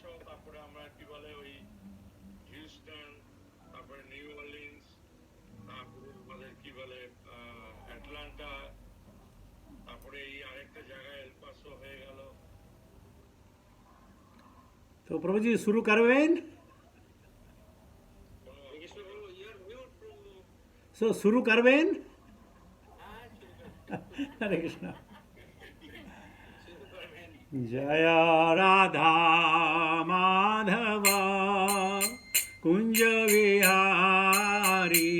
তারপরে আমরা কি বলে ওই হিউস্টন, তারপরে নিউ অরলিন্স, তারপরে আমাদের কি বলে অ্যাটলান্টা, তারপরে এই আরেকটা জায়গায় এলপাসো হয়ে গেল। तो प्रभु जी शुरू करवेन सो शुरू करवेन हरे कृष्ण जय राधा माधव कुंज विहारी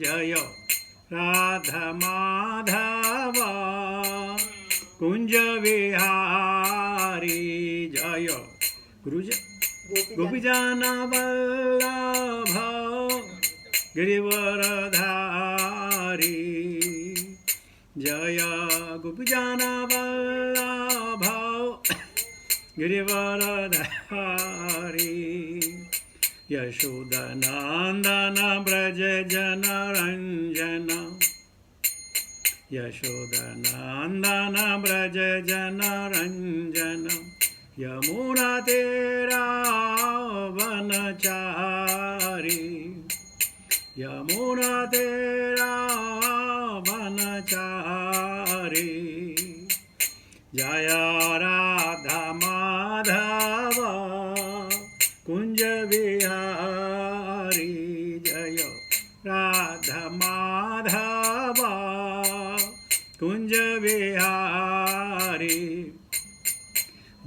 जय राधा माधव कुंज विहारी जय गुरुज गोपीजन वल्लभ गिरिवरधारी जय गोपीजन वल्लभ गिरिवरधारी यशोदनंदन ब्रज जनरंजन यशोदनंदन ब्रज जनरंजन यमुना तेरा वनचारी यमुना तेरा वनचारी जय राधा माधव कुंज विहारी जय राधा माधव कुंज विहारी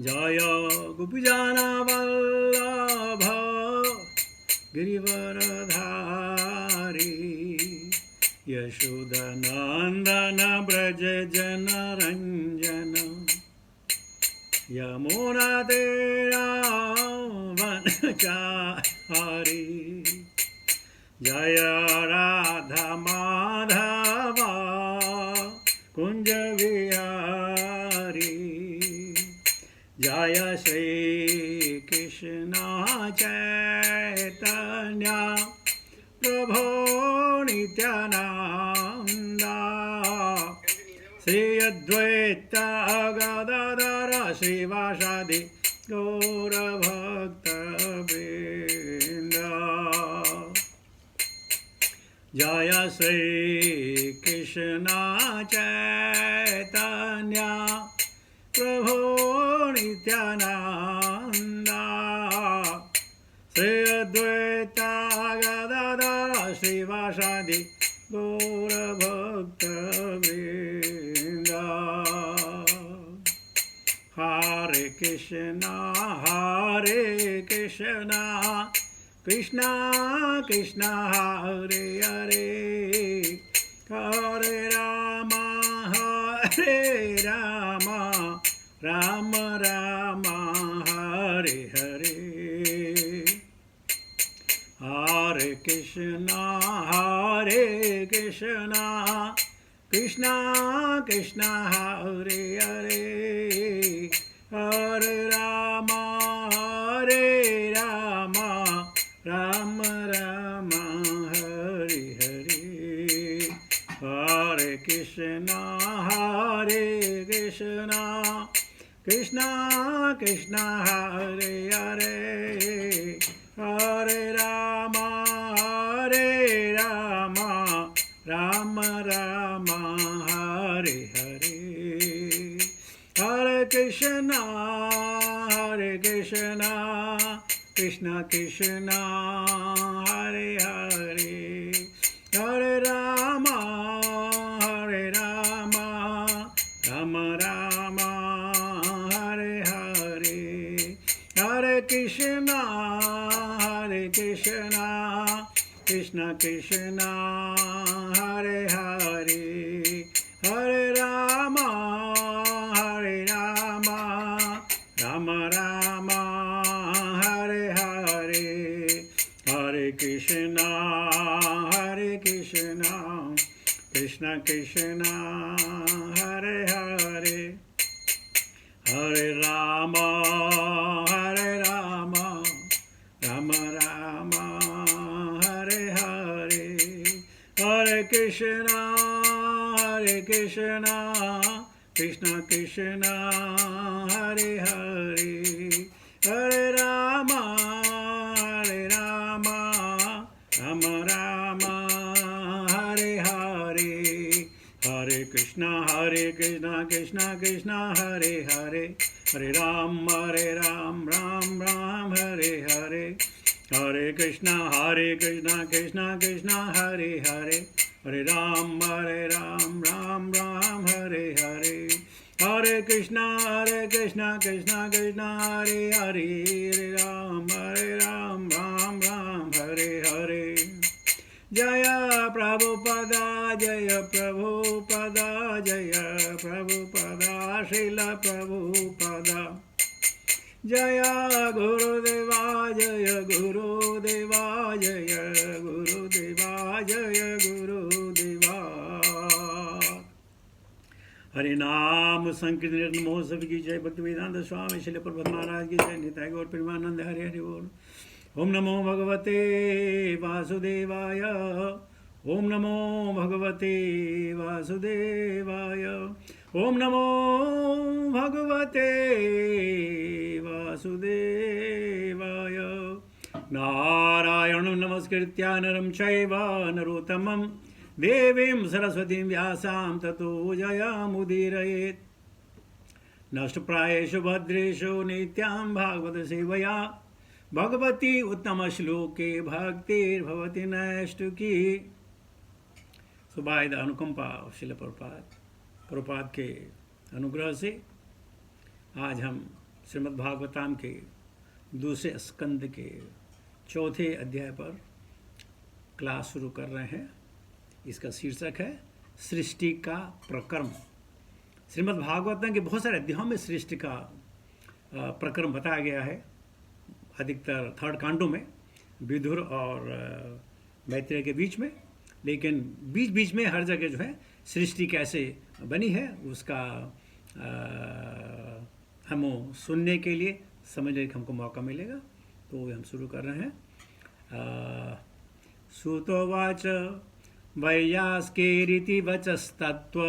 जय गोपीजन वल्लभ गिरिवरधारी यशोदनंदन ब्रज जनरंजन यमुना तेरा वनचारी जय राधा माधव कुंज विहारी जय श्री कृष्ण चैतन्य प्रभो नित्यानंद श्री अद्वैत गदाधर श्रीवासादि गौरभक्तवृंद जय श्री कृष्ण चैतन्य प्रभो नित्यानंद श्री अद्वैत गदाधर श्रीवासादि गौरभक्तवृंद हरे Krishna Krishna Krishna Hare Hare Hare Ram Ram Ram Hare Hare Hare Krishna Krishna Krishna Hare Hare Hare Ram Ram Ram Hare Hare Hare Krishna Krishna Krishna Hare Hare Hare Ram Ram Ram Hare Hare Hare Krishna Krishna Krishna Hare Hare Hare Ram Ram Ram Hare Hare Hare Krishna Krishna Krishna Hare Hare Hare Ram Ram Ram Hare Hare Hare Krishna Krishna Krishna Hare Hare Hare Ram Ram Ram Hare Hare Hare Krishna Krishna Krishna Hare Hare Hare Rama, Hare Rama, Rama Rama, Hare Hare, Hare Krishna, Krishna Krishna, Hare Hare, Hare Ram, Ram Ram, Hare Hare, Hare Krishna, Krishna Krishna, Hare Hare, Hare Ram, Ram Ram, Hare Hare, Hare Krishna, Krishna Krishna, Hare Hare, Hare Ram, Ram Ram, Hare Hare. Jaya Prabhupada, Jaya Prabhupada, Jaya Prabhupada, Srila Prabhupada. Jaya Gurudeva, Jaya Gurudeva, Jaya Gurudeva, Jaya Gurudeva. हरे नाम संकीर्तन महोत्सव की जय, भक्ति वेदांत स्वामी श्रील प्रभुपाद महाराज की जय, निताय गौर प्रेमानंद, हरे हरि बोल। ओम नमो भगवते वासुदेवाय, ओम नमो भगवते वासुदेवाय, ओम नमो भगवते वासुदेवाय। नारायणं नमस्कृत्य नरं चैव नरोत्तमं देवीं सरस्वतीं व्यासां ततो जयमुदीरयेत्। नष्टप्रायेषु भद्रेषु नित्यां भागवत सेवया भगवती उत्तम श्लोके भक्तिर्भवति नैष्टुकी। सुबाय द अनुकंपा शिल प्रभुपाद के अनुग्रह से आज हम श्रीमद् भागवतम के दूसरे स्कंद के चौथे अध्याय पर क्लास शुरू कर रहे हैं। इसका शीर्षक है सृष्टि का प्रकर्म। श्रीमद् भागवतम के बहुत सारे अध्यायों में सृष्टि का प्रकर्म बताया गया है, अधिकतर थर्ड कांडों में विदुर और मैत्रेय के बीच में, लेकिन बीच बीच में हर जगह जो है सृष्टि कैसे बनी है उसका हम सुनने के लिए, समझने का हमको मौका मिलेगा। तो हम शुरू कर रहे हैं। सुतोवाच वैयास्केरिति वचस्तत्त्व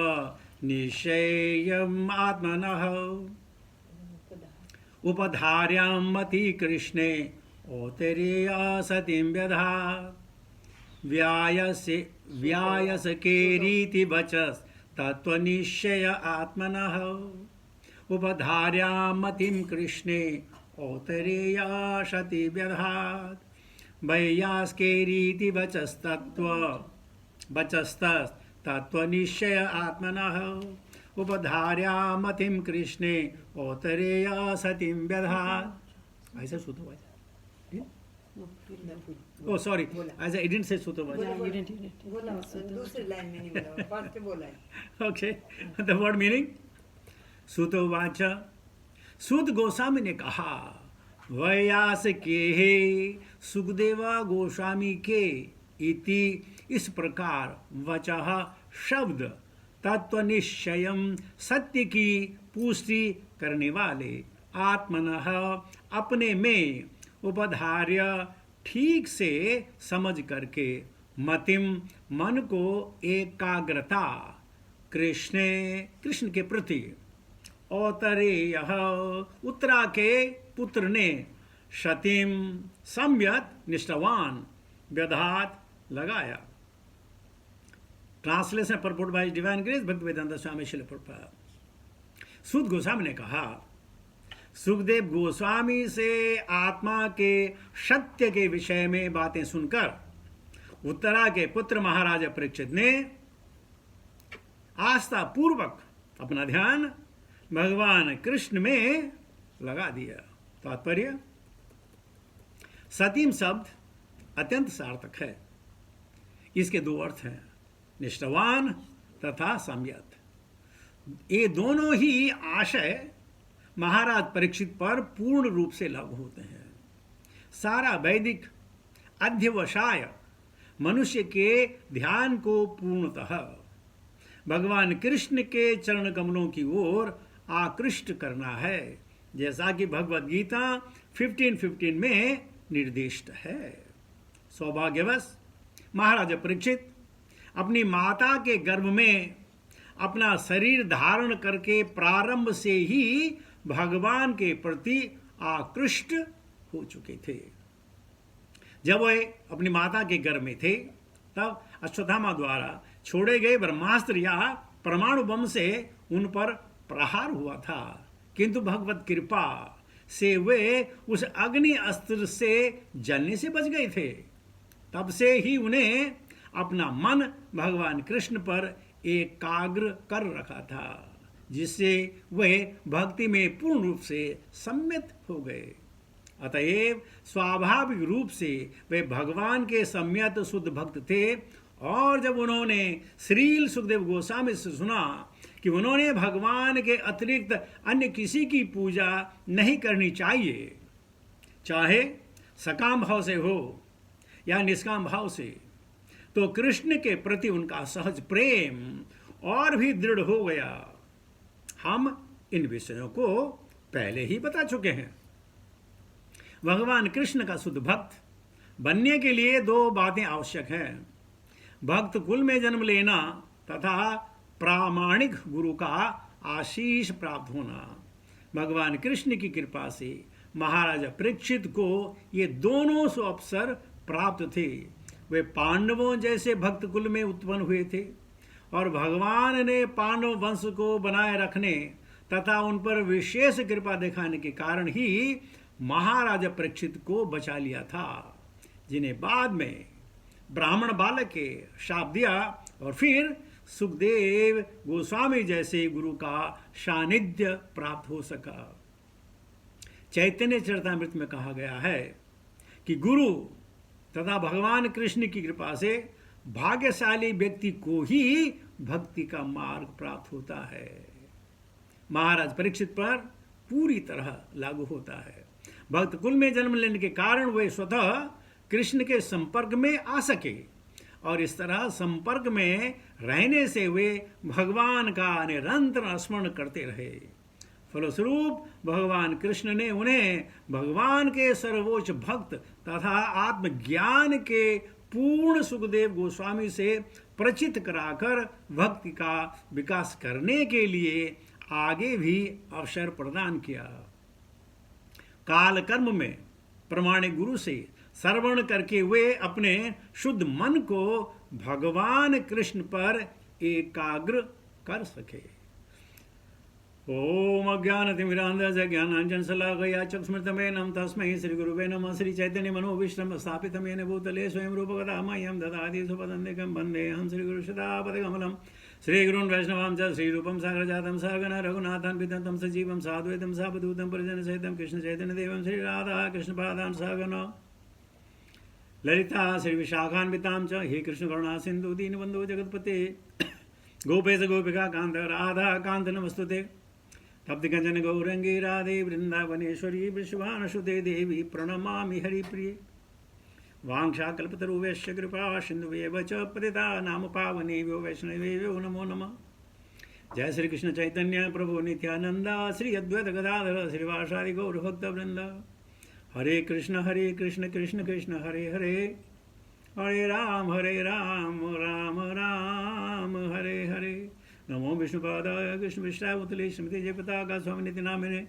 निश्चयम् आत्मनः उपधार्यां मति कृष्णे औत्तरेया सतीं व्यधात्। व्यायस्केरिति वचस्तत्त्वनिश्चय आत्मनः उपधार्यां मतिं कृष्णे औत्तरेया सती व्यधात्। वैयास्केरिति वचस्तत्त्वनिश्चय आत्मनः उपधार्या मतिं कृष्णे औत्तरेया सतीं व्यधात्। ऐसा सुतोवाच। Oh sorry, as I didn't say सुतोवाच. You didn't. बोला दूसरी लाइन में नहीं बोला, फर्स्ट बोला है. Okay, the word meaning सुतोवाच। सूत गोस्वामी ने कहा, वैयास के सुखदेवा गोस्वामी के इति इस प्रकार वचः शब्द तत्वनिश्चयम् सत्य की पुष्टि करने वाले आत्मनः अपने में उपधार्य ठीक से समझ करके मतिम मन को एकाग्रता कृष्ण के प्रति औत्तरेय उत्तरा के पुत्र ने सतीम सम्यक निष्ठावान व्यधात लगाया। Translation purport bye divine grace भक्ति वेदांत स्वामी श्रील प्रभुपाद। सूत गोस्वामी ने कहा, सुखदेव गोस्वामी से आत्मा के सत्य के विषय में बातें सुनकर उत्तरा के पुत्र महाराज परीक्षित ने आस्था पूर्वक अपना ध्यान भगवान कृष्ण में लगा दिया। तात्पर्य, सतीम शब्द अत्यंत सार्थक है। इसके दो अर्थ हैं, निष्ठावान तथा सम्यक। ये दोनों ही आशय महाराज परीक्षित पर पूर्ण रूप से लागू होते हैं। सारा वैदिक अध्यवसाय मनुष्य के ध्यान को पूर्णतः भगवान कृष्ण के चरण कमलों की ओर आकृष्ट करना है, जैसा कि भगवद गीता 15:15 में निर्दिष्ट है। सौभाग्यवश महाराज परीक्षित अपनी माता के गर्भ में अपना शरीर धारण करके प्रारंभ से ही भगवान के प्रति आकृष्ट हो चुके थे। जब वे अपनी माता के गर्भ में थे तब अश्वत्थामा द्वारा छोड़े गए ब्रह्मास्त्र या परमाणु बम से उन पर प्रहार हुआ था, किंतु भगवत कृपा से वे उस अग्नि अस्त्र से जलने से बच गए थे। तब से ही उन्हें अपना मन भगवान कृष्ण पर एकाग्र कर रखा था, जिससे वे भक्ति में पूर्ण रूप से सम्मित हो गए। अतएव स्वाभाविक रूप से वे भगवान के सम्यत शुद्ध भक्त थे। और जब उन्होंने श्रील सुखदेव गोस्वामी से सुना कि उन्होंने भगवान के अतिरिक्त अन्य किसी की पूजा नहीं करनी चाहिए, चाहे सकाम भाव से हो या निष्काम भाव से, तो कृष्ण के प्रति उनका सहज प्रेम और भी दृढ़ हो गया। हम इन विषयों को पहले ही बता चुके हैं। भगवान कृष्ण का शुद्ध भक्त बनने के लिए दो बातें आवश्यक हैं: भक्त कुल में जन्म लेना तथा प्रामाणिक गुरु का आशीष प्राप्त होना। भगवान कृष्ण की कृपा से महाराजा परीक्षित को ये दोनों अवसर प्राप्त थे। वे पांडवों जैसे भक्त कुल में उत्पन्न हुए थे और भगवान ने पांडव वंश को बनाए रखने तथा उन पर विशेष कृपा दिखाने के कारण ही महाराजा परीक्षित को बचा लिया था, जिन्हें बाद में ब्राह्मण बालक के शाप दिया और फिर सुखदेव गोस्वामी जैसे गुरु का सानिध्य प्राप्त हो सका। चैतन्य चरितामृत में कहा गया है कि गुरु तथा भगवान कृष्ण की कृपा से भाग्यशाली व्यक्ति को ही भक्ति का मार्ग प्राप्त होता है। महाराज परीक्षित पर पूरी तरह लागू होता है। भक्त कुल में जन्म लेने के कारण वे स्वतः कृष्ण के संपर्क में आ सके और इस तरह संपर्क में रहने से वे भगवान का निरंतर स्मरण करते रहे। फलस्वरूप भगवान कृष्ण ने उन्हें भगवान के सर्वोच्च भक्त तथा आत्मज्ञान के पूर्ण सुखदेव गोस्वामी से परिचित कराकर भक्ति का विकास करने के लिए आगे भी अवसर प्रदान किया। काल कर्म में प्रमाणिक गुरु से श्रवण करके वे अपने शुद्ध मन को भगवान कृष्ण पर एकाग्र कर सके। ओम अज्ञानतिमिरान्धस्य ज्ञानाञ्जनशलाकया चक्षुस्मृतमेनं तस्मै श्रीगुरुवे नमः। श्रीचैतन्यमनोभीष्टं स्थापितं येन भूतले स्वयं रूपकदा मह्यं ददाति सुपदन्तिकं वन्देऽहं श्रीगुरुशतापदकमलं। श्रीगुरून् वैष्णवां च श्रीरूपं सागरजातं सहगण रघुनाथान्वितं तं सजीवं साद्वैतं सावधूतं परिजनसहितं कृष्णचैतन्यदेवं श्रीराधा कृष्णपादान् सहगण ललिता श्रीविशाखान्वितां च हे कृष्णकरुणा सिन्धु दीनबन्धो जगत्पते गोपेश गोपिका कान्त राधा कान्त नमस्तुते। तप्तगंजन गौरंगी राधे वृंदावनेश्वरी वृषभानुसुते देवी प्रणमामि हरिप्रिये। वाञ्छाकल्पतरुभ्यश्च कृपा सिन्धुभ्येव च पतितानां पावनेभ्यो वैष्णवेभ्यो नमो नमः। जय श्री कृष्ण चैतन्य प्रभु नित्यानंद श्री अद्वैत गदाधर श्रीवासादि गौरभक्तवृंद। हरे कृष्ण कृष्ण कृष्ण हरे हरे, हरे राम राम राम हरे हरे। नमो विष्णुपादाय कृष्णपृष्ठाय भूतले श्रीमते जयपताका स्वामिनिति नामिने।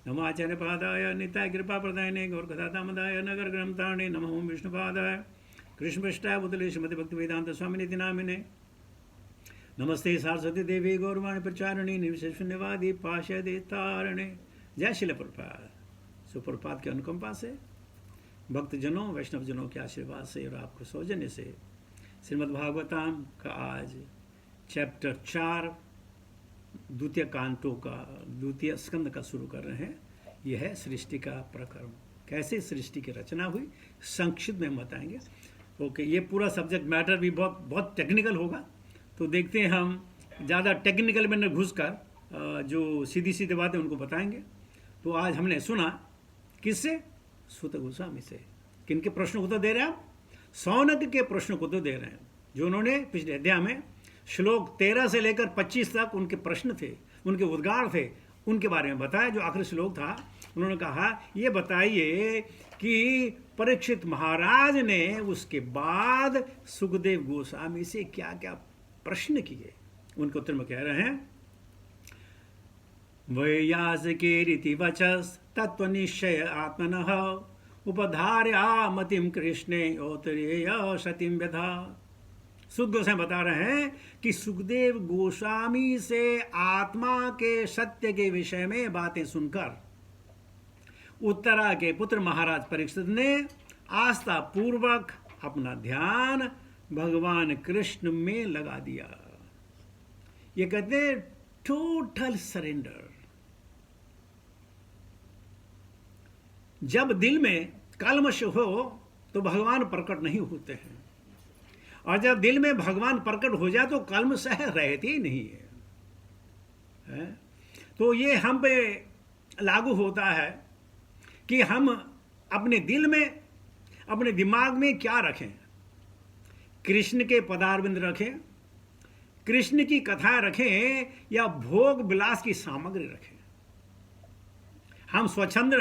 नमो आचार्यपादाय नित्याय कृपाप्रदायिने गौरकथादामदाय नगरग्रन्थारिणे। नमो विष्णुपादाय कृष्णपृष्ठाय भूतले श्रीमते भक्तिवेदांत स्वामिनिति नामिने। नमस्ते सरस्वती देवी गौरवाणी प्रचारिणे निर्विशेषशून्यवादी पाशयदेतारिणे। जय श्रील प्रभुपाद। सुप्रभात के अनुकंपा से, भक्तजनों वैष्णवजनों के आशीर्वाद से और आपको सौजन्य से श्रीमद्भागवतम का आज चैप्टर 4 द्वितीय कांटों का द्वितीय स्कंद का शुरू कर रहे हैं। यह है सृष्टि का प्रकरण, कैसे सृष्टि की रचना हुई, संक्षिप्त में बताएंगे। ओके, ये पूरा सब्जेक्ट मैटर भी बहुत टेक्निकल होगा, तो देखते हैं हम ज़्यादा टेक्निकल में न घुसकर जो सीधी सीधी बातें उनको बताएंगे। तो आज हमने सुना किससे? सूत गोस्वामी से। किनके प्रश्न को तो दे रहे हैं? सौनक के प्रश्न को तो दे रहे हैं, जो उन्होंने पिछले अध्याय में श्लोक 13 से लेकर 25 तक उनके प्रश्न थे, उनके उद्गार थे, उनके बारे में बताया। जो आखिरी श्लोक था, उन्होंने कहा ये बताइए कि परीक्षित महाराज ने उसके बाद सुखदेव गोस्वामी से क्या क्या प्रश्न किए। उनके उत्तर में कह रहे हैं, वैयासिके रीति वचस तत्वनिश्चय आत्मनः उपधार्या मतिम कृष्णे योतरेय सतिम व्यथा। सुख गोस्वामी बता रहे हैं कि सुखदेव गोस्वामी से आत्मा के सत्य के विषय में बातें सुनकर उत्तरा के पुत्र महाराज परीक्षित ने आस्था पूर्वक अपना ध्यान भगवान कृष्ण में लगा दिया। ये कहते हैं टोटल सरेंडर। जब दिल में कल्मश हो तो भगवान प्रकट नहीं होते हैं, और जब दिल में भगवान प्रकट हो जाए तो कल्मश रहती ही नहीं है। तो ये हम पे लागू होता है कि हम अपने दिल में, अपने दिमाग में क्या रखें। कृष्ण के पदारविंद रखें, कृष्ण की कथाएं रखें, या भोग विलास की सामग्री रखें। हम स्वच्छंद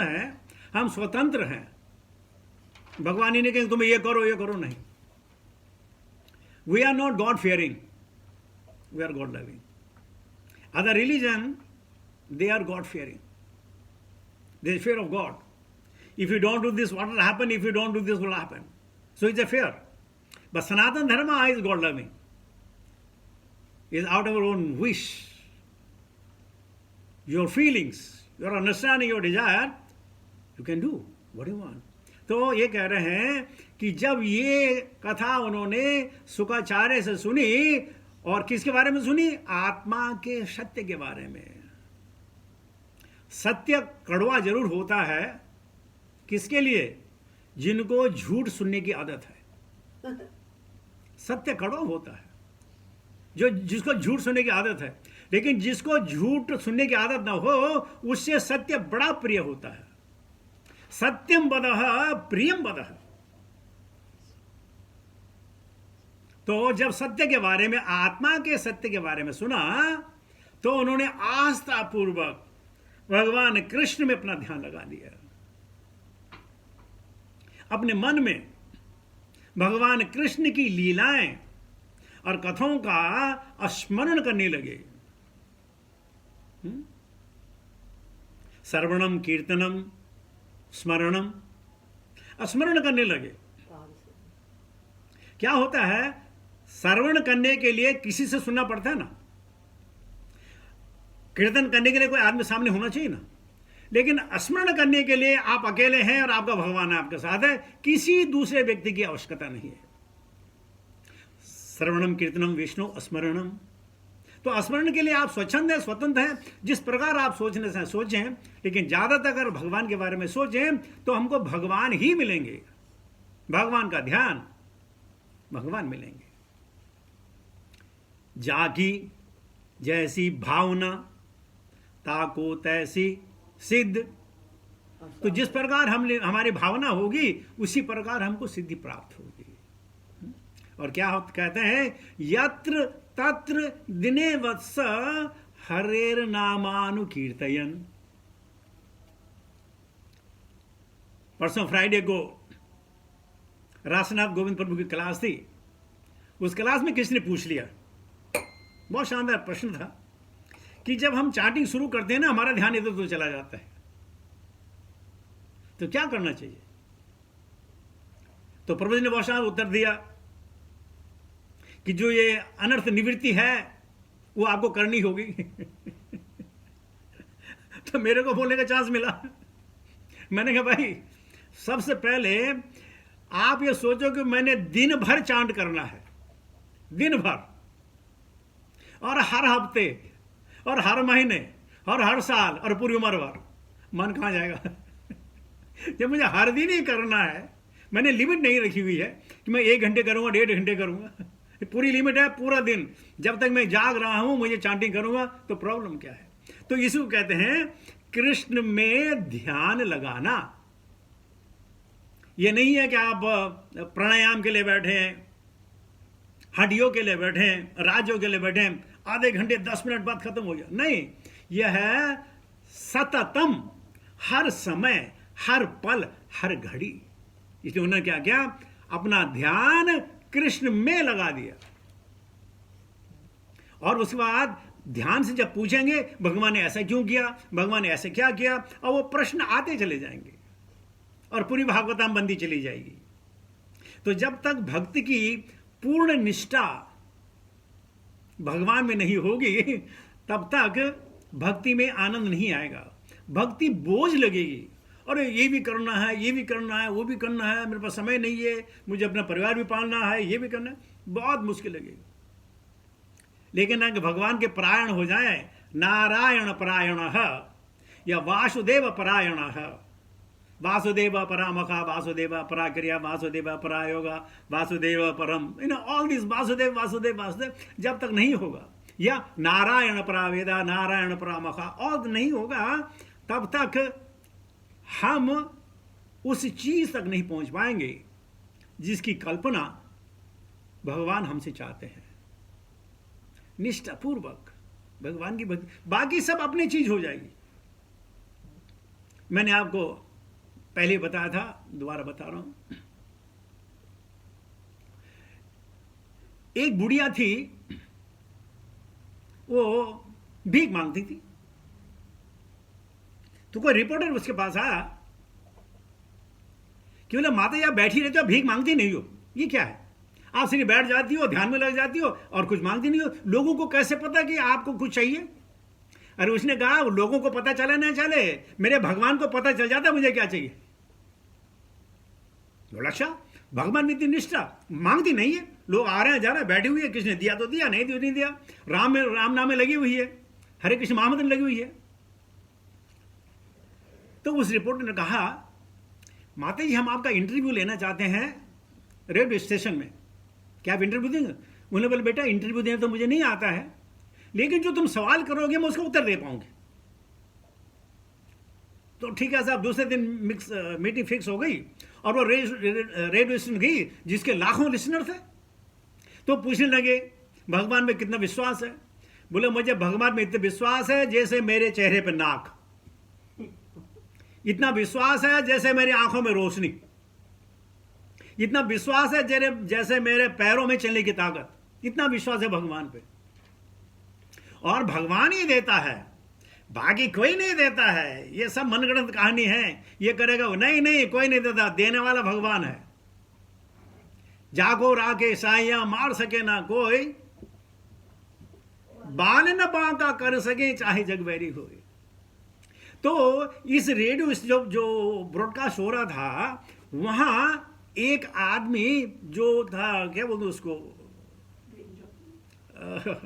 हैं, हम स्वतंत्र हैं। भगवान ही ने कहा तुम ये करो नहीं। We are not God fearing, we are God loving. Other religion they are God fearing, they fear of God. If you don't do this, what will happen? If you don't do this, what will happen? So it's a fear. But Sanatana Dharma is God loving, is out of our own wish, your feelings, your understanding, your desire, you can do what you want. तो ये कह रहे हैं कि जब ये कथा उन्होंने शुक्राचार्य से सुनी, और किसके बारे में सुनी? आत्मा के सत्य के बारे में। सत्य कड़वा जरूर होता है, किसके लिए? जिनको झूठ सुनने की आदत है। सत्य कड़वा होता है जिसको झूठ सुनने की आदत है, लेकिन जिसको झूठ सुनने की आदत ना हो उससे सत्य बड़ा प्रिय होता है। सत्यम वदः प्रियम वदः। तो जब सत्य के बारे में, आत्मा के सत्य के बारे में सुना, तो उन्होंने आस्था पूर्वक भगवान कृष्ण में अपना ध्यान लगा दिया। अपने मन में भगवान कृष्ण की लीलाएं और कथाओं का स्मरण करने लगे। श्रवणम कीर्तनम स्मरणम, स्मरण करने लगे। क्या होता है? श्रवण करने के लिए किसी से सुनना पड़ता है ना, कीर्तन करने के लिए कोई आदमी सामने होना चाहिए ना, लेकिन स्मरण करने के लिए आप अकेले हैं और आपका भगवान आपके साथ है, किसी दूसरे व्यक्ति की आवश्यकता नहीं है। श्रवणम कीर्तनम विष्णु स्मरणम। तो स्मरण के लिए आप स्वच्छंद हैं, स्वतंत्र हैं, जिस प्रकार आप सोचने से सोचें, लेकिन ज्यादातर अगर भगवान के बारे में सोचें तो हमको भगवान ही मिलेंगे। भगवान का ध्यान, भगवान मिलेंगे। जागी जैसी भावना ताको तैसी सिद्ध। तो जिस प्रकार हमारी भावना होगी उसी प्रकार हमको सिद्धि प्राप्त होगी। और क्या कहते हैं? यत्र तत्र दिने वत्स हरेर नामानुकीर्तयन। परसों फ्राइडे को रासनाथ गोविंद प्रभु की क्लास थी। उस क्लास में किसी ने पूछ लिया, बहुत शानदार प्रश्न था, कि जब हम चैंटिंग शुरू करते हैं ना, हमारा ध्यान इधर उधर चला जाता है, तो क्या करना चाहिए? तो प्रभु जी ने बहुत शानदार उत्तर दिया कि जो ये अनर्थ निवृत्ति है वो आपको करनी होगी। तो मेरे को बोलने का चांस मिला। मैंने कहा भाई, सबसे पहले आप ये सोचो कि मैंने दिन भर चांट करना है, दिन भर, और हर हफ्ते और हर महीने और हर साल और पूरी उम्र भर। मन कहाँ जाएगा? जब मुझे हर दिन ही करना है, मैंने लिमिट नहीं रखी हुई है कि मैं 1 घंटे करूंगा, 1.5 घंटे करूंगा, पूरी लिमिट है पूरा दिन। जब तक मैं जाग रहा हूं मुझे चांटिंग करूंगा, तो प्रॉब्लम क्या है? तो इसको कहते हैं कृष्ण में ध्यान लगाना। यह नहीं है कि आप प्राणायाम के लिए बैठे हैं, हड्डियों के लिए बैठे हैं, राज्यों के लिए बैठे हैं, आधे घंटे 10 मिनट बाद खत्म हो गया। नहीं, यह है सततम, हर समय, हर पल, हर घड़ी। इसलिए उन्होंने क्या किया? अपना ध्यान कृष्ण में लगा दिया। और उसके बाद ध्यान से जब पूछेंगे भगवान ने ऐसा क्यों किया, भगवान ने ऐसे क्या किया, और वो प्रश्न आते चले जाएंगे और पूरी भागवताम बंदी चली जाएगी। तो जब तक भक्ति की पूर्ण निष्ठा भगवान में नहीं होगी तब तक भक्ति में आनंद नहीं आएगा। भक्ति बोझ लगेगी, अरे ये भी करना है, ये भी करना है, वो भी करना है, मेरे पास समय नहीं है, मुझे अपना परिवार भी पालना है, ये भी करना है, बहुत मुश्किल लगेगी। लेकिन अगर भगवान के परायण हो जाए, नारायण परायण या वासुदेव परायण, वासुदेव परामखा, वासुदेव पराक्रिया, वासुदेव परायोगा, वासुदेव परम, ऑल दिस वासुदेव वासुदेव वासुदेव जब तक नहीं होगा, या नारायण परावेदा, नारायण परामखा और नहीं होगा, तब तक हम उस चीज तक नहीं पहुंच पाएंगे जिसकी कल्पना भगवान हमसे चाहते हैं। निष्ठापूर्वक भगवान की भक्ति, बाकी सब अपनी चीज हो जाएगी। मैंने आपको पहले बताया था, दोबारा बता रहा हूं। एक बुढ़िया थी, वो भीख मांगती थी। तो कोई रिपोर्टर उसके पास आया कि बोले माता जी आप बैठी रहती हो, भीख मांगती नहीं हो, ये क्या है? आप सिर्फ बैठ जाती हो, ध्यान में लग जाती हो और कुछ मांगती नहीं हो, लोगों को कैसे पता कि आपको कुछ चाहिए? अरे उसने कहा लोगों को पता चले ना चले, मेरे भगवान को पता चल जाता मुझे क्या चाहिए। बोला अच्छा, भगवान में इतनी निष्ठा, मांगती नहीं है, लोग आ रहे हैं जा रहे हैं, बैठी हुई है, किसने दिया तो दिया, नहीं दिया नहीं दिया, राम नाम में लगी हुई है, हरे कृष्ण महामंत्र में लगी हुई है। तो उस रिपोर्टर ने कहा माता जी हम आपका इंटरव्यू लेना चाहते हैं रेलवे स्टेशन में, क्या आप इंटरव्यू देंगे? उन्होंने बोला बेटा इंटरव्यू देना तो मुझे नहीं आता है, लेकिन जो तुम सवाल करोगे मैं उसका उत्तर दे पाऊंगी। तो ठीक है साहब, दूसरे दिन मीटिंग फिक्स हो गई और वो रेडियो स्टेशन गई जिसके लाखों लिसनर थे। तो पूछने लगे भगवान में कितना विश्वास है? बोले मुझे भगवान में इतना विश्वास है जैसे मेरे चेहरे पर नाक, इतना विश्वास है जैसे मेरी आंखों में रोशनी, इतना विश्वास है जैसे मेरे पैरों में चलने की ताकत, इतना विश्वास है भगवान पे। और भगवान ही देता है, बाकी कोई नहीं देता है। ये सब मनगढ़ंत कहानी है, ये करेगा नहीं नहीं कोई नहीं देता, देने वाला भगवान है। जागो राके साइया मार सके ना कोई, बाल न बांका कर सके चाहे जगवैरी हो। तो इस रेडियो जो ब्रॉडकास्ट हो रहा था, वहां एक आदमी जो था, क्या बोलते उसको,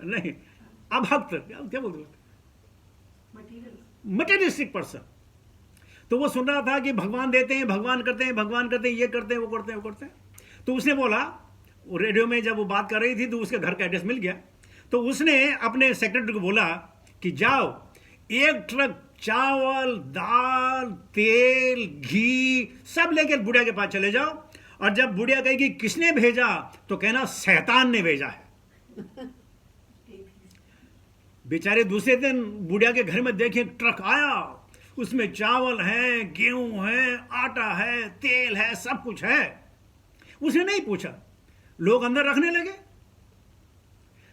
नहीं अभक्त, क्या बोलते, मटेरियलिस्टिक पर्सन। तो वो सुन रहा था कि भगवान देते हैं, भगवान करते हैं, भगवान करते हैं, ये करते हैं, वो करते हैं, वो करते हैं। तो उसने बोला, रेडियो में जब वो बात कर रही थी तो उसके घर का एड्रेस मिल गया। तो उसने अपने सेक्रेटरी को बोला कि जाओ एक ट्रक चावल, दाल, तेल, घी सब लेकर बुढ़िया के पास चले जाओ, और जब बुढ़िया कहेगी किसने भेजा तो कहना शैतान ने भेजा है। बेचारे दूसरे दिन बुढ़िया के घर में देखे ट्रक आया, उसमें चावल है, गेहूं है, आटा है, तेल है, सब कुछ है। उसने नहीं पूछा, लोग अंदर रखने लगे।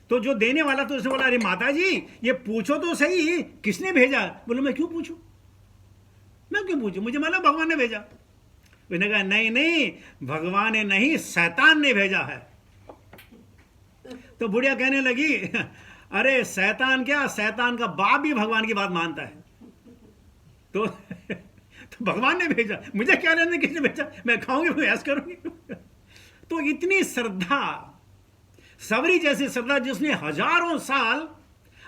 तो जो देने वाला तो उसने बोला अरे माता जी ये पूछो तो सही किसने भेजा। बोले मैं क्यों पूछूं, मैं क्यों पूछूं, मुझे मालूम भगवान ने भेजा। उसने कहा नहीं नहीं भगवान ने नहीं, शैतान ने भेजा है। तो बुढ़िया कहने लगी अरे शैतान क्या, शैतान का बाप भी भगवान की बात मानता है। तो भगवान ने भेजा, मुझे क्या लेना किसने भेजा, मैं खाऊंगी, मैं ऐसा करूंगी। तो इतनी श्रद्धा, सबरी जैसी श्रद्धा, जिसने हजारों साल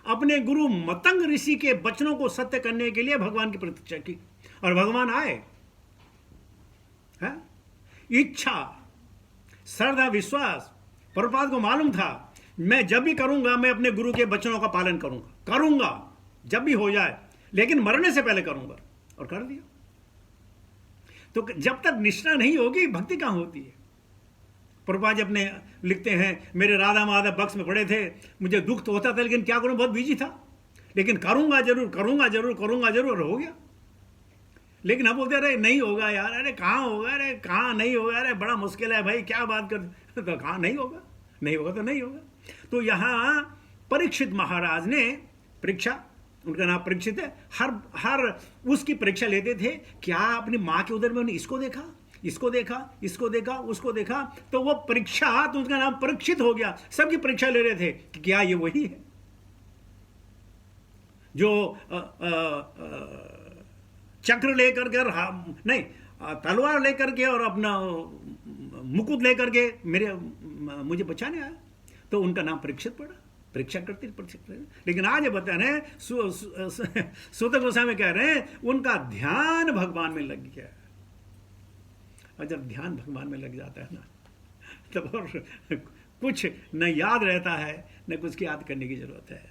अपने गुरु मतंग ऋषि के वचनों को सत्य करने के लिए भगवान की प्रतीक्षा की, और भगवान आए। है इच्छा, श्रद्धा, विश्वास। प्रभुपाद को मालूम था मैं जब भी करूंगा मैं अपने गुरु के वचनों का पालन करूंगा जब भी हो जाए, लेकिन मरने से पहले करूंगा, और कर दिया। तो जब तक निष्ठा नहीं होगी भक्ति कहां होती है। प्रभुपाद जी अपने लिखते हैं मेरे राधा माधव बक्स में पड़े थे, मुझे दुख तो होता था लेकिन क्या करूं, बहुत बिजी था, लेकिन करूंगा जरूर, करूंगा जरूर, करूंगा जरूर, हो गया। लेकिन हम बोलते अरे नहीं होगा यार, अरे कहाँ होगा, अरे कहाँ नहीं होगा, अरे बड़ा मुश्किल है भाई, क्या बात कर, तो कहाँ नहीं होगा, नहीं होगा तो नहीं होगा। तो यहाँ परीक्षित महाराज ने परीक्षा, उनका नाम परीक्षित है। हर हर उसकी परीक्षा लेते थे। क्या अपनी माँ के उदर में उन्हें इसको देखा, इसको देखा, इसको देखा, उसको देखा, तो वो परीक्षा, तो उसका नाम परीक्षित हो गया। सबकी परीक्षा ले रहे थे कि क्या ये वही है जो चक्र लेकर के, नहीं, तलवार लेकर के और अपना मुकुट लेकर के मुझे बचाने आया, तो उनका नाम परीक्षित पड़ा। परीक्षा करते परीक्षा। लेकिन आज ये बता रहे हैं, सूत गोस्वामी कह रहे हैं उनका ध्यान भगवान में लग गया। और जब ध्यान भगवान में लग जाता है ना, तब और कुछ न याद रहता है, न कुछ की याद करने की जरूरत है।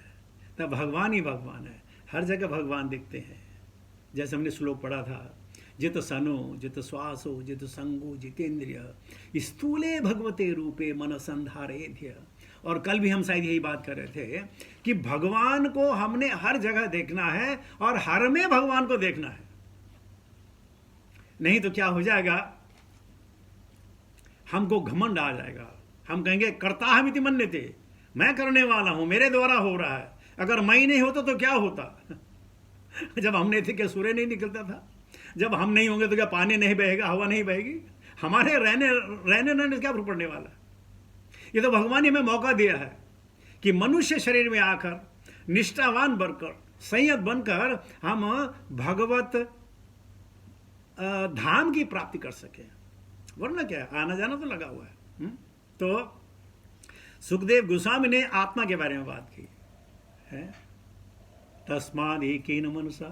तब भगवान ही भगवान है, हर जगह भगवान दिखते हैं। जैसे हमने श्लोक पढ़ा था, जित सनो जित श्वासो जित संगो जितेंद्रिय स्थूले भगवते रूपे मन संधारेध्य। और कल भी हम शायद यही बात कर रहे थे कि भगवान को हमने हर जगह देखना है और हर में भगवान को देखना है। नहीं तो क्या हो जाएगा, हमको घमंड आ जाएगा। हम कहेंगे कर्ता हम इति मन्यते, मैं करने वाला हूं, मेरे द्वारा हो रहा है। अगर मैं ही नहीं होता तो क्या होता? जब हम नहीं थे क्या सूर्य नहीं निकलता था? जब हम नहीं होंगे तो क्या पानी नहीं बहेगा, हवा नहीं बहेगी? हमारे रहने क्या फर्क पड़ने वाला? ये तो भगवान ने हमें मौका दिया है कि मनुष्य शरीर में आकर निष्ठावान बनकर, संयत बनकर हम भगवत धाम की प्राप्ति कर सके। वरना क्या है, आना जाना तो लगा हुआ है। तो सुखदेव गोस्वामी ने आत्मा के बारे में बात की है। तस्माद एकेन मनसा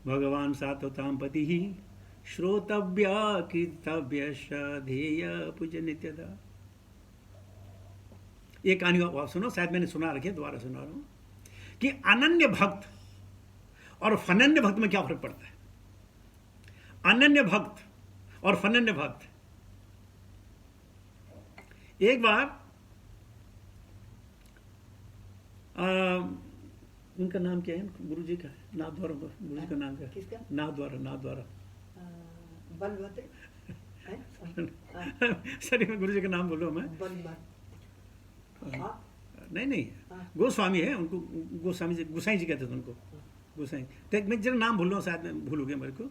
भगवान सात्वताम पति ही श्रोतव्य कीर्तव्य ध्येय पूज्य नित्यदा। ये कहानी आप सुनो, शायद मैंने सुना रखी है, दोबारा सुना रहा हूं कि अनन्य भक्त और फनन्य भक्त में क्या फर्क पड़ता है। अनन्य भक्त और फनन्य भक्त। एक बार उनका नाम क्या है, गुरु जी का? नाथद्वारा गुरु जी का नाम क्या है? किसका? नाथद्वारा बलभद्र। सर गुरु जी का नाम बोलो। मैं नहीं, गोस्वामी है, उनको गोस्वामी जी, गोसाई जी कहते थे उनको, गोसाई। तो मैं जरा नाम भूल रहा हूँ, शायद मैं भूल गया मेरे को।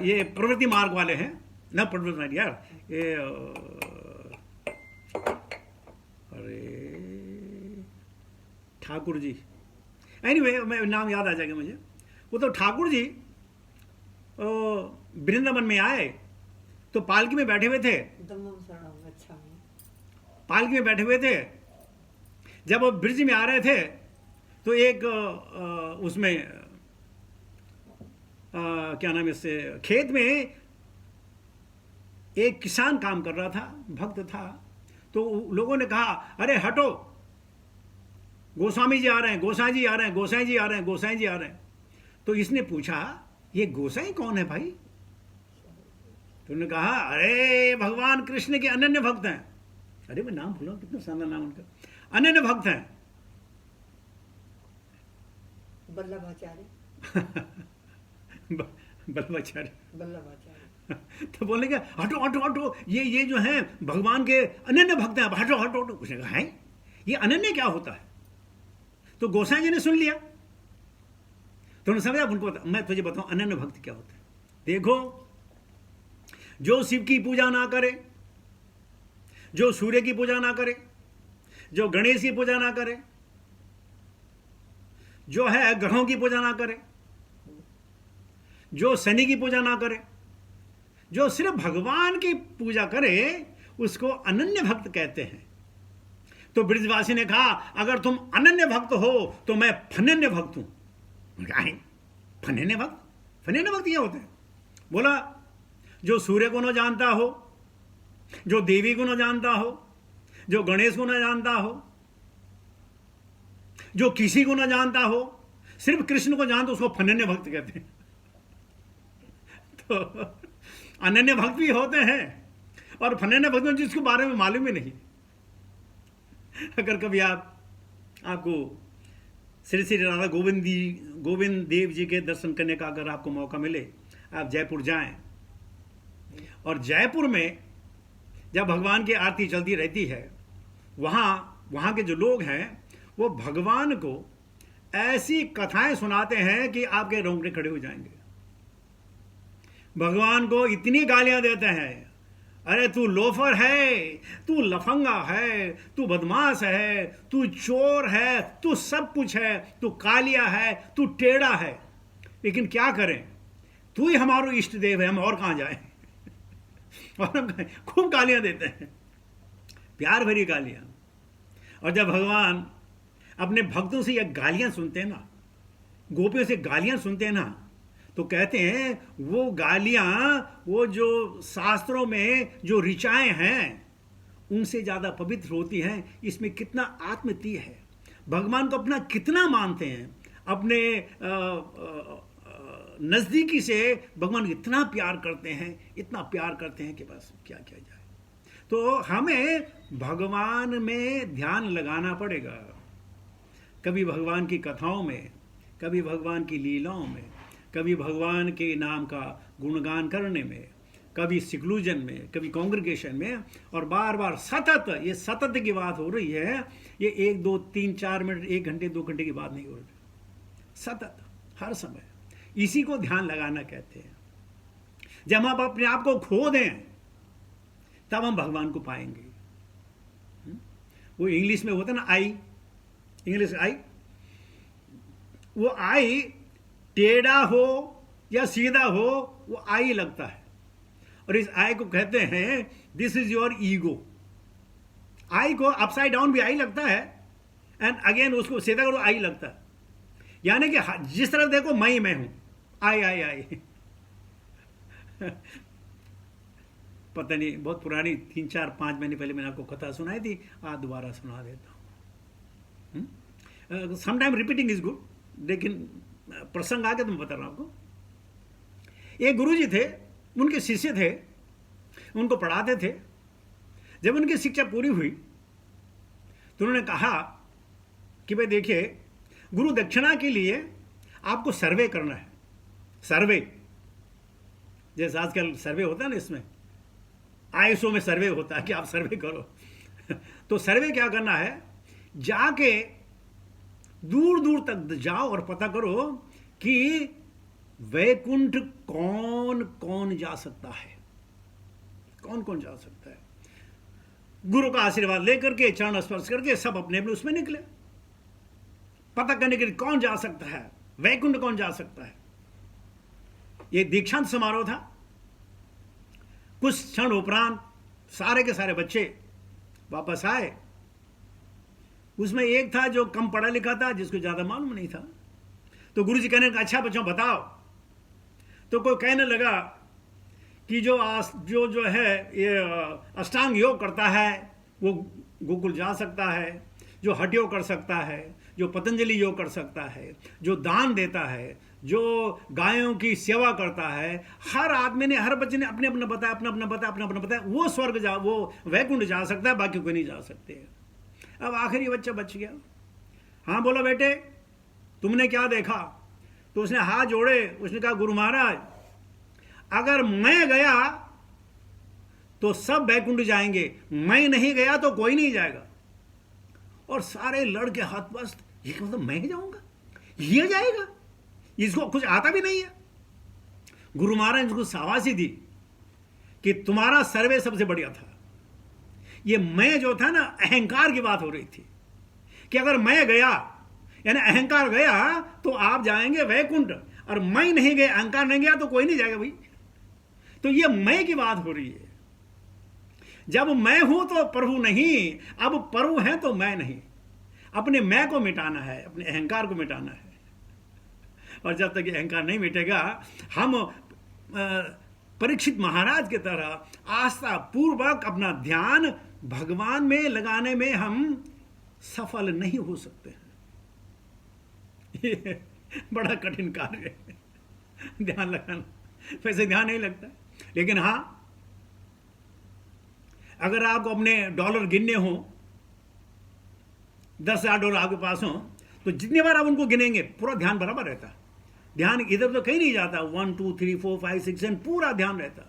ये प्रवृत्ति मार्ग वाले हैं ना, प्रवृत्ति मार्ग यार, ये अरे ठाकुर जी, एनीवे मैं नाम याद आ जाएगा मुझे। वो तो ठाकुर जी वृंदावन में आए तो पालकी में बैठे हुए थे। पालकी में बैठे हुए थे। जब वो ब्रिज में आ रहे थे तो एक उसमें क्या नाम है, इससे खेत में एक किसान काम कर रहा था, भक्त था। तो लोगों ने कहा, अरे हटो, गोस्वामी जी आ रहे हैं, गोसाई जी आ रहे हैं, गोसाई जी आ रहे हैं, गोसाई जी आ रहे हैं। तो इसने पूछा, ये गोसाई कौन है भाई? तो उन्होंने कहा, अरे भगवान कृष्ण के अनन्य भक्त हैं। अरे मैं नाम भूला, कितना शानदार नाम उनका, अनन्य भक्त हैं। बल्लभाचार्य। तो बोलने का, हटो हटो हटो, ये जो है भगवान के अनन्य भक्त हैं, हटो हटो हटो। उसने कहा, है ये अनन्य क्या होता है? तो गोसाई जी ने सुन लिया, तो उन्होंने समझा, उनको मैं तुझे बताऊं अनन्य भक्ति क्या होता है। देखो, जो शिव की पूजा ना करे, जो सूर्य की पूजा ना करे, जो गणेश की पूजा ना करे, जो है ग्रहों की पूजा ना करे, जो शनि की पूजा ना करे, जो सिर्फ भगवान की पूजा करे, उसको अनन्य भक्त कहते हैं। तो ब्रिजवासी ने कहा, अगर तुम अनन्य भक्त हो तो मैं फनन्य भक्त हूं। फनन्य भक्त? फनन्य भक्त क्या होते हैं? बोला, जो सूर्य को न जानता हो, जो देवी को न जानता हो, जो गणेश को न जानता हो, जो किसी को न जानता हो, सिर्फ कृष्ण को जानता, उसको फनन्य भक्त कहते हैं। तो अनन्य भक्त भी होते हैं और फनन्य भक्त जिसके बारे में मालूम ही नहीं। अगर कभी आपको श्री श्री राधा गोविंद देव जी के दर्शन करने का अगर आपको मौका मिले, आप जयपुर जाएं, और जयपुर में जब भगवान की आरती चलती रहती है, वहाँ के जो लोग हैं वो भगवान को ऐसी कथाएं सुनाते हैं कि आपके रोंगटे खड़े हो जाएंगे। भगवान को इतनी गालियां देते हैं, अरे तू लोफर है, तू लफंगा है, तू बदमाश है, तू चोर है, तू सब कुछ है, तू कालिया है, तू टेढ़ा है। लेकिन क्या करें, तू ही हमारा इष्ट देव है, हम और कहां जाएं। और हम खूब गालियां देते हैं, प्यार भरी गालियां। और जब भगवान अपने भक्तों से ये गालियां सुनते हैं ना, गोपियों से गालियां सुनते हैं ना, तो कहते हैं वो गालियां, वो जो शास्त्रों में जो ऋचाएं हैं उनसे ज्यादा पवित्र होती हैं। इसमें कितना आत्मतीय है, भगवान को अपना कितना मानते हैं, अपने नजदीकी से भगवान को इतना प्यार करते हैं, इतना प्यार करते हैं कि बस क्या किया जाए। तो हमें भगवान में ध्यान लगाना पड़ेगा, कभी भगवान की कथाओं में, कभी भगवान की लीलाओं में, कभी भगवान के नाम का गुणगान करने में, कभी सिक्लूजन में, कभी कांग्रेगेशन में, और बार बार सतत, ये सतत की बात हो रही है। ये 1 2 3 4 मिनट, 1 घंटे 2 घंटे की बात नहीं हो रही, सतत हर समय। इसी को ध्यान लगाना कहते हैं। जब हम अपने आप को खो दें तब हम भगवान को पाएंगे। वो इंग्लिश में होता है ना आई, इंग्लिश आई, वो आई टेढ़ा हो या सीधा हो, वो आई लगता है। और इस आई को कहते हैं दिस इज योर ईगो। आई को अपसाइड डाउन भी आई लगता है, एंड अगेन उसको सीधा करो आई लगता है। यानी कि जिस तरफ देखो मैं हूं, आई आई आई। पता नहीं, बहुत पुरानी 3 4 5 महीने पहले मैंने आपको कथा सुनाई थी, आज दोबारा सुना देता हूं। समटाइम रिपीटिंग इज गुड, लेकिन प्रसंग आके तो मैं बता रहा हूं आपको। एक गुरुजी थे, उनके शिष्य थे, उनको पढ़ाते थे। जब उनकी शिक्षा पूरी हुई तो उन्होंने कहा कि भाई देखिए, गुरु दक्षिणा के लिए आपको सर्वे करना है। सर्वे जैसे आजकल सर्वे होता है ना, इसमें आईएसओ में सर्वे होता है कि आप सर्वे करो। तो सर्वे क्या करना है, जाके दूर दूर तक जाओ और पता करो कि वैकुंठ कौन कौन जा सकता है, कौन कौन जा सकता है। गुरु का आशीर्वाद लेकर के, चरण स्पर्श करके सब अपने अपने उसमें निकले, पता करने के लिए कौन जा सकता है, वैकुंठ कौन जा सकता है। ये दीक्षांत समारोह था। कुछ क्षण उपरांत सारे के सारे बच्चे वापस आए। उसमें एक था जो कम पढ़ा लिखा था, जिसको ज्यादा मालूम नहीं था। तो गुरुजी कहने लगा, अच्छा बच्चों बताओ। तो कोई कहने लगा कि जो है ये अष्टांग योग करता है वो गोकुल जा सकता है, जो हठ योग कर सकता है, जो पतंजलि योग कर सकता है, जो दान देता है, जो गायों की सेवा करता है, हर आदमी ने, हर बच्चे ने अपने अपना बताया, अपना बताया, वो स्वर्ग जा, वो वैकुंठ जा सकता है, बाकी कोई नहीं जा सकते। अब आखिरी बच्चा बच गया। हाँ बोलो बेटे, तुमने क्या देखा? तो उसने हाथ जोड़े, उसने कहा गुरु महाराज, अगर मैं गया तो सब वैकुंठ जाएंगे, मैं नहीं गया तो कोई नहीं जाएगा। और सारे लड़के हतबस्त, ये मतलब मैं जाऊंगा, ये जाएगा, इसको कुछ आता भी नहीं है। गुरु महाराज ने उसको शाबाशी दी कि तुम्हारा सर्वे सबसे बढ़िया था। ये मैं जो था ना, अहंकार की बात हो रही थी कि अगर मैं गया, यानी अहंकार गया तो आप जाएंगे वैकुंठ, और मैं नहीं गया, अहंकार नहीं गया तो कोई नहीं जाएगा भाई। तो ये मैं की बात हो रही है। जब मैं हूं तो प्रभु नहीं, अब प्रभु है तो मैं नहीं। अपने मैं को मिटाना है, अपने अहंकार को मिटाना है। और जब तक ये अहंकार नहीं मिटेगा, हम परीक्षित महाराज की तरह आस्था पूर्वक अपना ध्यान भगवान में लगाने में हम सफल नहीं हो सकते हैं। ये बड़ा कठिन कार्य है, ध्यान लगाना। वैसे ध्यान नहीं लगता, लेकिन हाँ, अगर आपको अपने डॉलर गिनने हो, 10,000 डॉलर आपके पास हो, तो जितनी बार आप उनको गिनेंगे पूरा ध्यान बराबर रहता। ध्यान इधर तो कहीं नहीं जाता, 1 2 3 4 5 6 7 पूरा ध्यान रहता।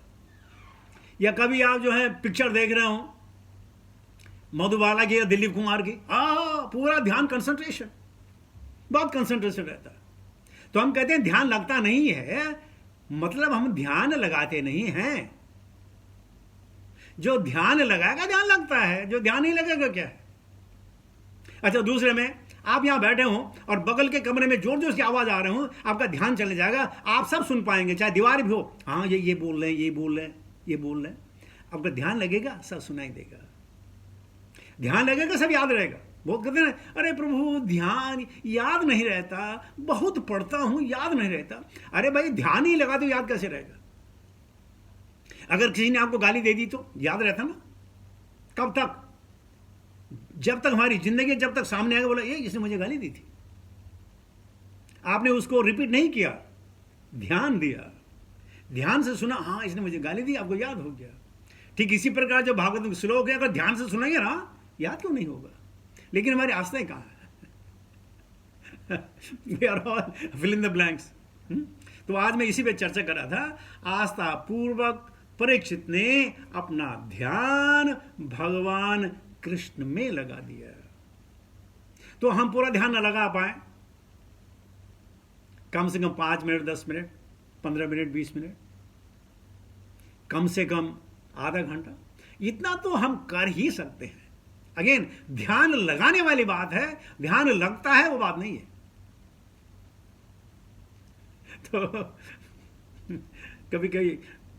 या कभी आप जो है पिक्चर देख रहे हो मधुबाला की या दिलीप कुमार की, पूरा ध्यान कंसंट्रेशन, बहुत कंसंट्रेशन रहता है। तो हम कहते हैं ध्यान लगता नहीं है, मतलब हम ध्यान लगाते नहीं हैं। जो ध्यान लगाएगा ध्यान लगता है, जो ध्यान नहीं लगेगा क्या है। अच्छा, दूसरे में आप यहां बैठे हो और बगल के कमरे में जोर जोर की आवाज आ रहे हो, आपका ध्यान चले जाएगा, आप सब सुन पाएंगे, चाहे दीवार भी हो। हाँ, ये बोल रहे हैं, ये बोल रहे हैं, ये बोल रहे हैं, आपका ध्यान लगेगा, सब सुनाई देगा। ध्यान लगेगा, सब याद रहेगा। बहुत कहते हैं अरे प्रभु ध्यान याद नहीं रहता, बहुत पढ़ता हूं याद नहीं रहता। अरे भाई, ध्यान ही लगा तो याद कैसे रहेगा। अगर किसी ने आपको गाली दे दी तो याद रहता ना। कब तक? जब तक हमारी जिंदगी, जब तक सामने आएगा बोला ये इसने मुझे गाली दी थी, आपने उसको रिपीट नहीं किया, ध्यान दिया, ध्यान से सुना, हाँ इसने मुझे गाली दी, आपको याद हो गया। ठीक इसी प्रकार जो भागवत में श्लोक है, अगर ध्यान से सुनेंगे ना, याद क्यों नहीं होगा। लेकिन हमारी आस्थाएं कहाँ है? We are all fill in the blanks। तो आज मैं इसी पे चर्चा कर रहा था। आस्था पूर्वक परीक्षित ने अपना ध्यान भगवान कृष्ण में लगा दिया। तो हम पूरा ध्यान न लगा पाए, कम से कम 5 मिनट, 10 मिनट, 15 मिनट, 20 मिनट, कम से कम आधा घंटा, इतना तो हम कर ही सकते हैं। अगेन, ध्यान लगाने वाली बात है, ध्यान लगता है वो बात नहीं है। तो कभी कभी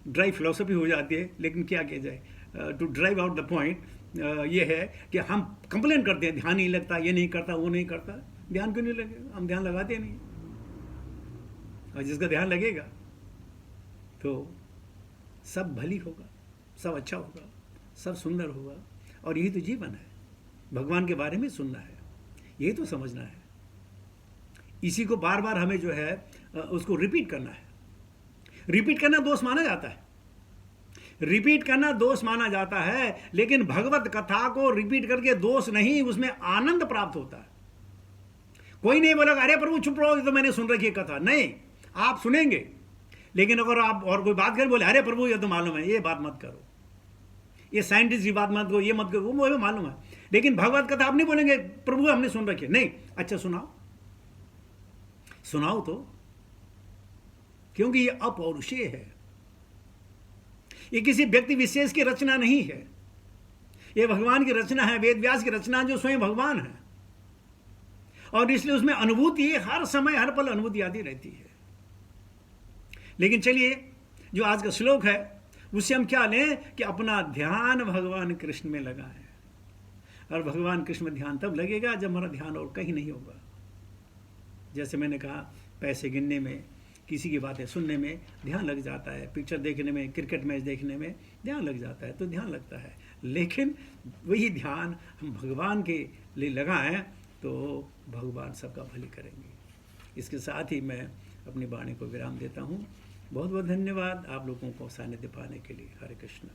ड्राई फिलोसफी हो जाती है, लेकिन क्या किया जाए। To drive out the point ये है कि हम कंप्लेन करते हैं ध्यान नहीं लगता, ये नहीं करता, वो नहीं करता। ध्यान क्यों नहीं लगेगा? हम ध्यान लगाते नहीं। और जिसका ध्यान लगेगा तो सब भली होगा, सब अच्छा होगा, सब सुंदर होगा। और यही तो जीवन है, भगवान के बारे में सुनना है, यही तो समझना है। इसी को बार बार हमें जो है उसको रिपीट करना है। रिपीट करना दोष माना जाता है, रिपीट करना दोष माना जाता है, लेकिन भगवत कथा को रिपीट करके दोष नहीं, उसमें आनंद प्राप्त होता है। कोई नहीं बोलेगा अरे प्रभु चुप रहो, तो मैंने सुन रखी है कथा। नहीं, आप सुनेंगे, लेकिन अगर आप और कोई बात करें, बोले अरे प्रभु ये तो मालूम है, ये बात मत करो, ये साइंटिस्ट की बात मत करो, ये मत करो, वो मुझे मालूम है। लेकिन भगवत कथा आप नहीं बोलेंगे प्रभु हमने सुन रखी है। नहीं, अच्छा सुनाओ, सुनाओ तो, क्योंकि ये अपौरुषेय है, ये किसी व्यक्ति विशेष की रचना नहीं है, ये भगवान की रचना है, वेद व्यास की रचना, जो स्वयं भगवान है। और इसलिए उसमें अनुभूति हर समय हर पल अनुभूति आती रहती है। लेकिन चलिए, जो आज का श्लोक है उससे हम क्या लें कि अपना ध्यान भगवान कृष्ण में लगाएं। और भगवान कृष्ण में ध्यान तब लगेगा जब हमारा ध्यान और कहीं नहीं होगा। जैसे मैंने कहा, पैसे गिनने में, किसी की बातें सुनने में ध्यान लग जाता है, पिक्चर देखने में, क्रिकेट मैच देखने में ध्यान लग जाता है, तो ध्यान लगता है। लेकिन वही ध्यान हम भगवान के लिए लगाएं तो भगवान सबका भली करेंगे। इसके साथ ही मैं अपनी वाणी को विराम देता हूँ। बहुत बहुत धन्यवाद आप लोगों को सानिध्य पाने के लिए। हरे कृष्ण।